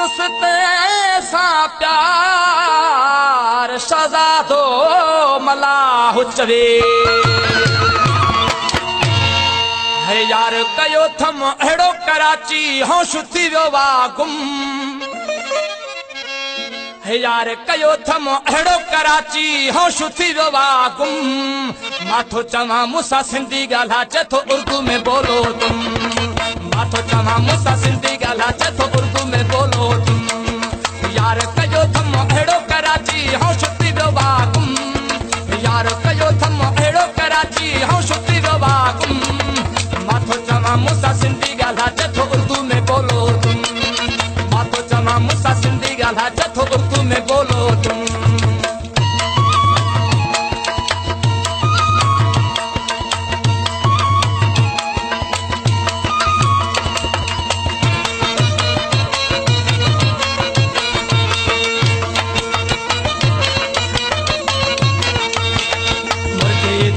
तुसते सा प्यार शहज़ादो मलाह चवे है यार कयो थम अहिड़ो कराची होश थी वियो वा गुम है यार कयो थम अहिड़ो कराची होश थी वियो वा गुम माथो चवां मूंसां सिंधी ॻाल्हा चथो उर्दू में बोलो तुम माथो चवां मूंसां सिंधी ॻाल्हा चथो उर्दू में बोलो तुम यार कयो थम अहिड़ो कराची होश थी वियो वा गुम यार कयो थम अहिड़ो कराची होश थी वियो वा गुम माथो चवां मूंसां सिंधी ॻाल्हा चथो उर्दू में बोलो तुम माथो चवां मूंसां सिंधी ॻाल्हा चथो उर्दू में बोलो तुम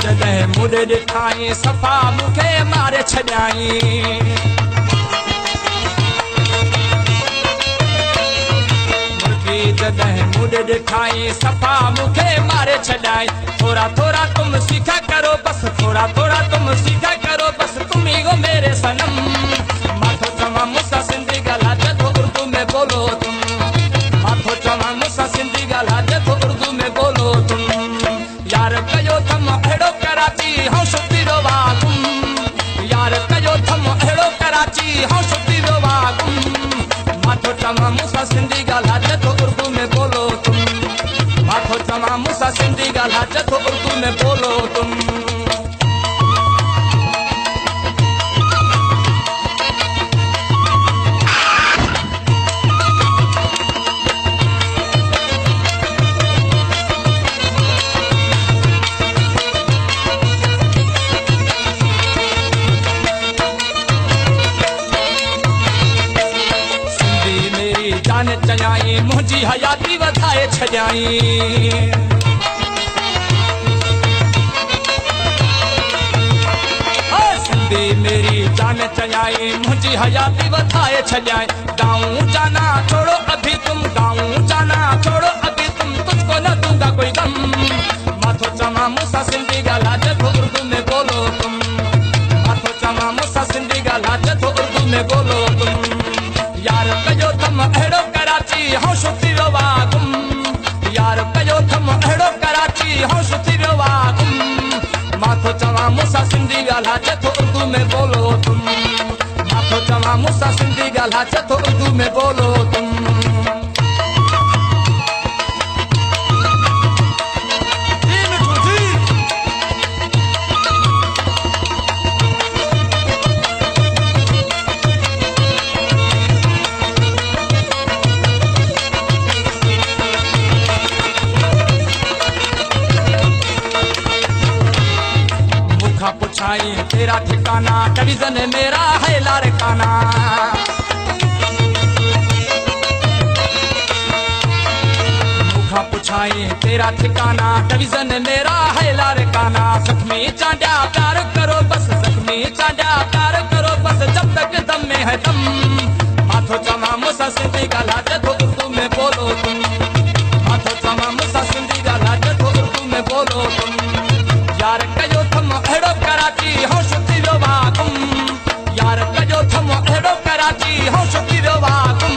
जॾहिं मुॾे ॾिठाई सफ़ा मूंखे मारे छॾियाई मुर्गी जॾहिं मुॾे ॾिठाई सफ़ा मूंखे मारे छॾियाई थोरा थोरा तुम सीखा करो बस थोरा थोरा तुम सीखा करो बस तुम ही हो मेरे सनम माथो चवां मूंसां सिंधी ॻाल्हा चथो उर्दू में बोलो तुम माथो चवां मूंसां सिंधी ॻाल्हा चथो उर्दू में बोलो तुम यार कयो थम अहिड़ो कराची होश थी वियो वा गुम यार कयो थम अहिड़ो कराची होश थी वियो वा गुम माथो चवां मूंसां सिंधी ॻाल्हा चथो उर्दू में बोलो तुम माथो चवां मूंसां सिंधी ॻाल्हा चथो उर्दू में बोलो तुम जान चयाई मुंहिंजी हयाती वधाए छॾियाई सिंधी मेरी जान चयाई मुंहिंजी हयाती वधाए छॾियाई गाऊं जाना छोड़ो अभी तुम गाऊं जाना छोड़ो अभी तुम तुझको न दूंगा कोई गम माथो चवां मूंसां सिंधी ॻाल्हा चथो उर्दू में बोलो तुम माथो चवां मूंसां सिंधी ॻाल्हा चथो उर्दू में बोलो तुम यार कयो थम अहिड़ो कराची होश थी वियो वा गुम यार कयो थम अहिड़ो कराची होश थी वियो वा गुम माथो चवां मूंसां सिंधी ॻाल्हा चथो उर्दू में बोलो तुम माथो चवां मूंसां सिंधी ॻाल्हा चथो उर्दू में बोलो तुम पुछाई तेरा ठिकाना डिवीजन मेरा है लारकाना मुखा पुछाई तेरा ठिकाना डिवीजन मेरा है लारकाना जख्मी चांडिया प्यार करो बस जख्मी चांडिया प्यार करो बस जब तक दम में है दम माथो चवां मूंसां सिंधी ॻाल्हा चथो उर्दू में बोलो तुम माथो चवां मूंसां सिंधी ॻाल्हा चथो उर्दू में बोलो तुम यार कयो थम अहिड़ो कराची होश थी वियो वा गुम यार कयो थम अहिड़ो कराची होश थी वियो वा गुम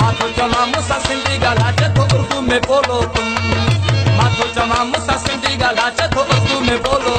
माथो चवां मूंसां सिंधी ॻाल्हा चथो उर्दू में बोलो तुम माथो चवां मूंसां सिंधी ॻाल्हा चथो उर्दू में बोलो